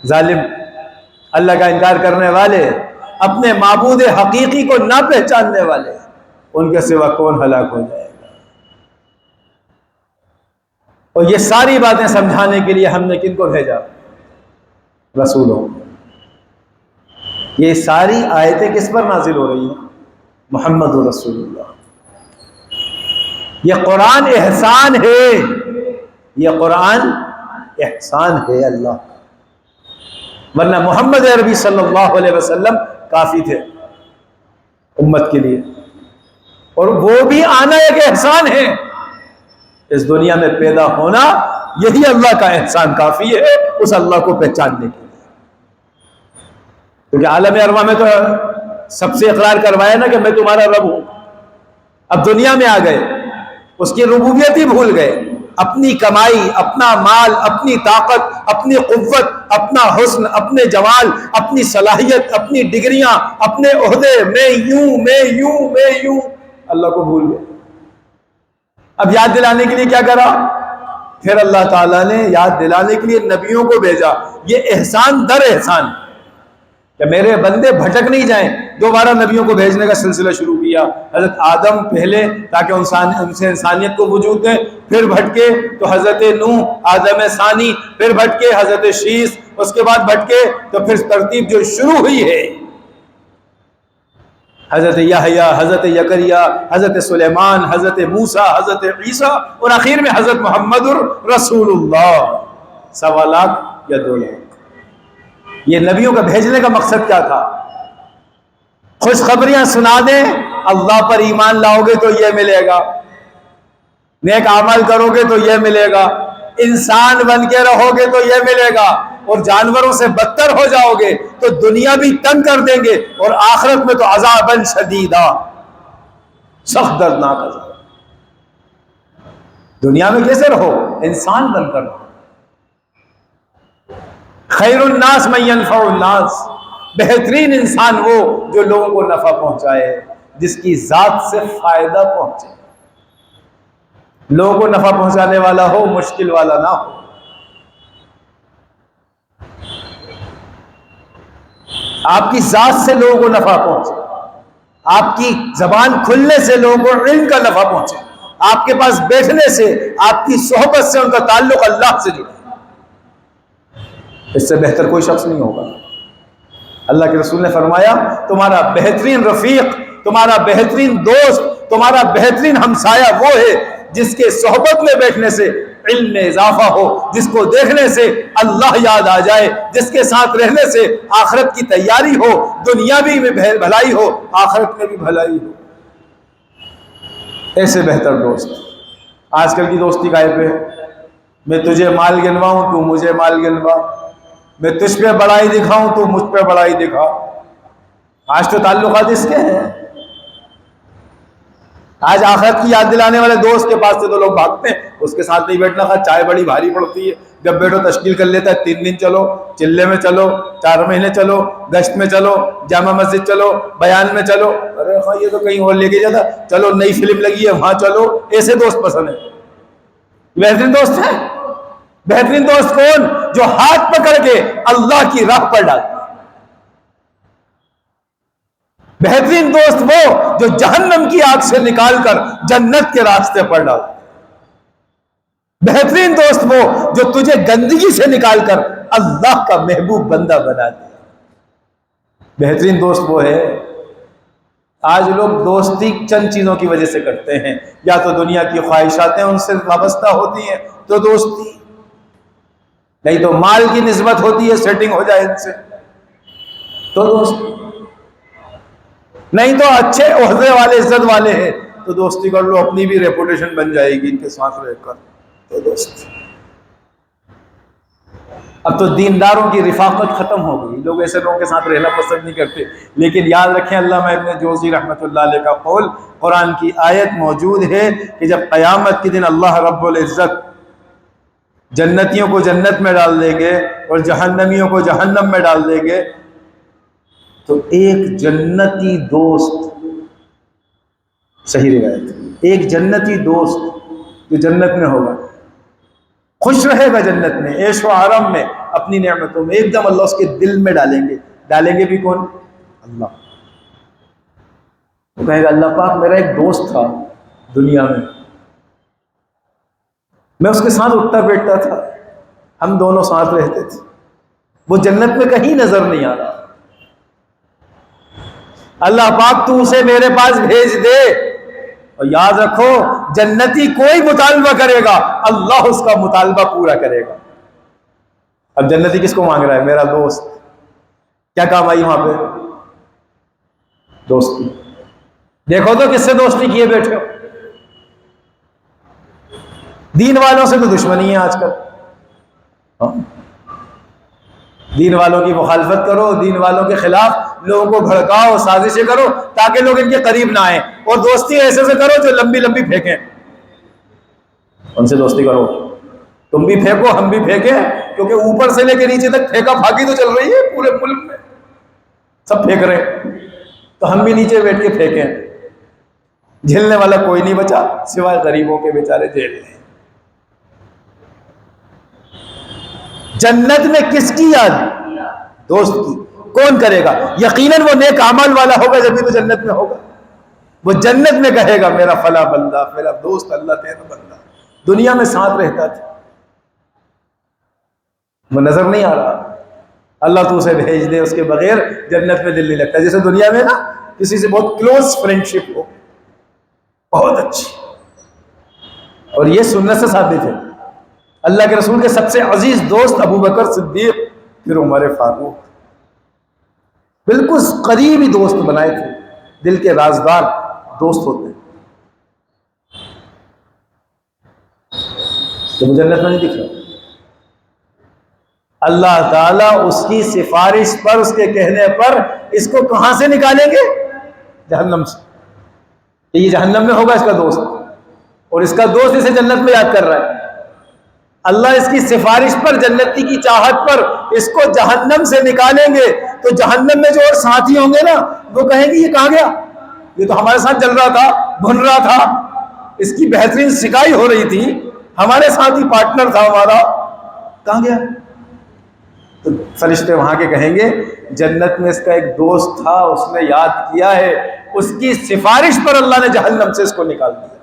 जालिम, अल्लाह का इनकार करने वाले, अपने माबूद हकीकी को ना पहचानने वाले, उनके सिवा कौन हलाक हो जाएगा। और ये सारी बातें समझाने के लिए हमने किनको भेजा? रसूलों। ये सारी आयतें किस पर नाजिल हो रही हैं? मोहम्मद रसूलुल्लाह। ये कुरान एहसान है, ये कुरान एहसान है अल्लाह का, वरना मोहम्मद अरबी सल्लल्लाहु अलैहि वसल्लम काफी थे उम्मत के लिए, और वो भी आना एक एहसान है। इस दुनिया में पैदा होना यही अल्लाह का एहसान काफी है उस अल्लाह को पहचानने के लिए। क्योंकि आलम अरवा में तो सबसे इकरार करवाया ना कि मैं तुम्हारा रब हूं। अब दुनिया में आ गए, उसकी रुबूबियत ही भूल गए। अपनी कमाई, अपना माल, अपनी ताकत, अपनी कुव्वत, अपना हुस्न, अपने जमाल, अपनी सलाहियत, अपनी डिग्रियां, अपने ओहदे, मैं यूं अल्लाह को भूल गए। अब याद दिलाने के लिए क्या करा? फिर अल्लाह ताला ने याद दिलाने के लिए नबियों को भेजा। ये एहसान दर एहसान कि मेरे बंदे भटक नहीं जाएं, दोबारा नबियों को भेजने का सिलसिला शुरू किया। हजरत आदम पहले, ताकि उनसे इंसानियत को वजूद दें, फिर भटके तो हजरत नूह, आदम सानी, फिर भटके हजरत शीस, उसके बाद भटके तो फिर तरतीब जो शुरू हुई है, हजरत यहया, हजरत यकरिया, हजरत सुलेमान, हजरत मूसा, हजरत ईसा, और आखिर में हजरत मोहम्मदुर रसूलुल्लाह। 1.25 लाख या 2 लाख। ये नबियों का भेजने का मकसद क्या था? खुशखबरियां सुना दें, अल्लाह पर ईमान लाओगे तो ये मिलेगा, नेक अमल करोगे तो ये मिलेगा, इंसान बन के रहोगे तो ये मिलेगा, और जानवरों से बदतर हो जाओगे तो दुनिया भी तंग कर देंगे, और आखिरत में तो अज़ाबन शदीदा, सख्त दर्दनाक अज़ाब। दुनिया में कैसे रहो? इंसान बनकर रहो। खैरुन्नास मन यनफउन्नास, बेहतरीन इंसान वो जो लोगों को नफा पहुंचाए, जिसकी जात से फायदा पहुंचे। लोगों को नफा पहुंचाने वाला हो, मुश्किल वाला ना हो। आपकी जात से लोगों को नफा पहुंचे, आपकी जबान खुलने से लोगों को इल्म का नफा पहुंचे, आपके पास बैठने से, आपकी सोहबत से उनका ताल्लुक अल्लाह से जुड़े। इससे बेहतर कोई शख्स नहीं होगा। अल्लाह के रसूल ने फरमाया, तुम्हारा बेहतरीन रफीक, तुम्हारा बेहतरीन दोस्त, तुम्हारा बेहतरीन हमसाया वो है जिसके सोहबत में बैठने से इल्म में इजाफा हो, जिसको देखने से अल्लाह याद आ जाए, जिसके साथ रहने से आखिरत की तैयारी हो, दुनिया भी में भलाई हो, आखिरत में भी भलाई हो। ऐसे बेहतर दोस्त। आजकल की दोस्ती गायब है। मैं तुझे माल गिनवाऊं, तू मुझे माल गिनवा, मैं तुझ पे बड़ाई दिखाऊं, तू मुझ पे बड़ाई दिखा। आज तो ताल्लुकात इसके हैं। आज आखिरत की याद दिलाने वाले दोस्त के पास से तो लोग भागते हैं, उसके साथ नहीं बैठना खा, चाय बड़ी भारी पड़ती है। जब बैठो तश्कील कर लेता है, 3 दिन चलो, चिल्ले में चलो, 4 महीने चलो, गश्त में चलो, जामा मस्जिद चलो, बयान में चलो। अरे हाँ, ये तो कहीं और लेके जाता, चलो नई फिल्म लगी है वहां चलो। ऐसे दोस्त पसंद है? बेहतरीन दोस्त है? बेहतरीन दोस्त कौन? जो हाथ पकड़ के अल्लाह की राह पर डालता। बेहतरीन दोस्त वो जो जहन्नम की आग से निकालकर जन्नत के रास्ते पर डाल। बेहतरीन दोस्त वो जो तुझे गंदगी से निकालकर अल्लाह का महबूब बंदा बना दे। बेहतरीन दोस्त वो है। आज लोग दोस्ती चंद चीजों की वजह से करते हैं, या तो दुनिया की ख्वाहिशातें उनसे वाबस्ता होती हैं तो दोस्ती, नहीं तो माल की निस्बत होती है, सेटिंग हो जाए इनसे तो दोस्ती, नहीं तो अच्छे ओहदे वाले, इज्जत वाले हैं तो दोस्ती कर लो, अपनी भी रेपुटेशन बन जाएगी इनके साथ रहकर तो दोस्ती। अब तो दीनदारों की रिफाकत खत्म हो गई, लोग ऐसे लोगों के साथ रहना पसंद नहीं करते। लेकिन याद रखें, अल्लामा इब्न जौज़ी रहमतुल्लाह अलैह का कौल, कुरान की आयत मौजूद है कि जब क़यामत के दिन अल्लाह रब्बुल इज़्ज़त जन्नतियों को जन्नत में डाल देंगे और जहन्नमियों को जहन्नम में डाल देंगे, तो एक जन्नती दोस्त, सही रिवायत, एक जन्नती दोस्त जो जन्नत में होगा, खुश रहेगा जन्नत में, ऐश व आराम में, अपनी नेमतों में, एकदम अल्लाह उसके दिल में डालेंगे। डालेंगे भी कौन? अल्लाह। वो कहेगा अल्लाह पाक मेरा एक दोस्त था दुनिया में, मैं उसके साथ उठता बैठता था, हम दोनों साथ रहते थे, वो जन्नत में कहीं नजर नहीं आ रहा, अल्लाह पाक तू उसे मेरे पास भेज दे। और याद रखो जन्नती कोई मुतालबा करेगा, अल्लाह उसका मुतालबा पूरा करेगा। अब जन्नती किसको मांग रहा है? मेरा दोस्त। क्या काम आई वहां पे? दोस्ती। देखो तो किससे दोस्ती किए बैठे हो? दीन वालों से तो दुश्मनी है आजकल। हाँ? दीन वालों की मुखालफत करो, दीन वालों के खिलाफ लोगों को भड़काओ, साजिशें करो ताकि लोग इनके करीब ना आए, और दोस्ती ऐसे से करो जो लंबी लंबी फेंकें, उनसे दोस्ती करो। तुम भी फेंको, हम भी फेंकें, क्योंकि ऊपर से लेकर नीचे तक फेंका फाकी तो चल रही है पूरे मुल्क में, सब फेंक रहे हैं, तो हम भी नीचे बैठ के फेंकें। झेलने वाला कोई नहीं बचा सिवाय गरीबों के बेचारे जेल में। जन्नत में किसकी याद? दोस्त की। कौन करेगा? यकीनन वो नेक अमल वाला होगा, जब भी तो जन्नत में होगा। वो जन्नत में कहेगा मेरा फला बंदा, मेरा दोस्त अल्लाह तेरा बंदा, दुनिया में साथ रहता था, वो नजर नहीं आ रहा, अल्लाह तू उसे भेज दे, उसके बगैर जन्नत में दिल नहीं लगता। जैसे दुनिया में ना किसी से बहुत क्लोज फ्रेंडशिप हो, बहुत अच्छी, और ये सुन्नत से साबित है। अल्लाह के रसूल के सबसे अजीज दोस्त अबू बकर सिद्दीक, फिर उमर फारूक, बिल्कुल करीबी दोस्त बनाए थे, दिल के राजदार दोस्त होते हैं। तो जन्नत में नहीं दिख रहा। अल्लाह ताला उसकी सिफारिश पर, उसके कहने पर इसको कहां से निकालेंगे? जहन्नम से। ये जहन्नम में होगा इसका दोस्त, और इसका दोस्त इसे जन्नत में याद कर रहा है। अल्लाह इसकी सिफारिश पर, जन्नती की चाहत पर इसको जहन्नम से निकालेंगे, तो जहन्नम में जो और साथी होंगे ना, वो कहेंगे ये कहां गया, ये तो हमारे साथ चल रहा था, भुन रहा था, इसकी बेहतरीन सिकाई हो रही थी, हमारे साथ ही पार्टनर था हमारा, कहां गया? तो फरिश्ते वहां के कहेंगे जन्नत में इसका एक दोस्त था, उसने याद किया है, उसकी सिफारिश पर अल्लाह ने जहन्नम से इसको निकाल दिया।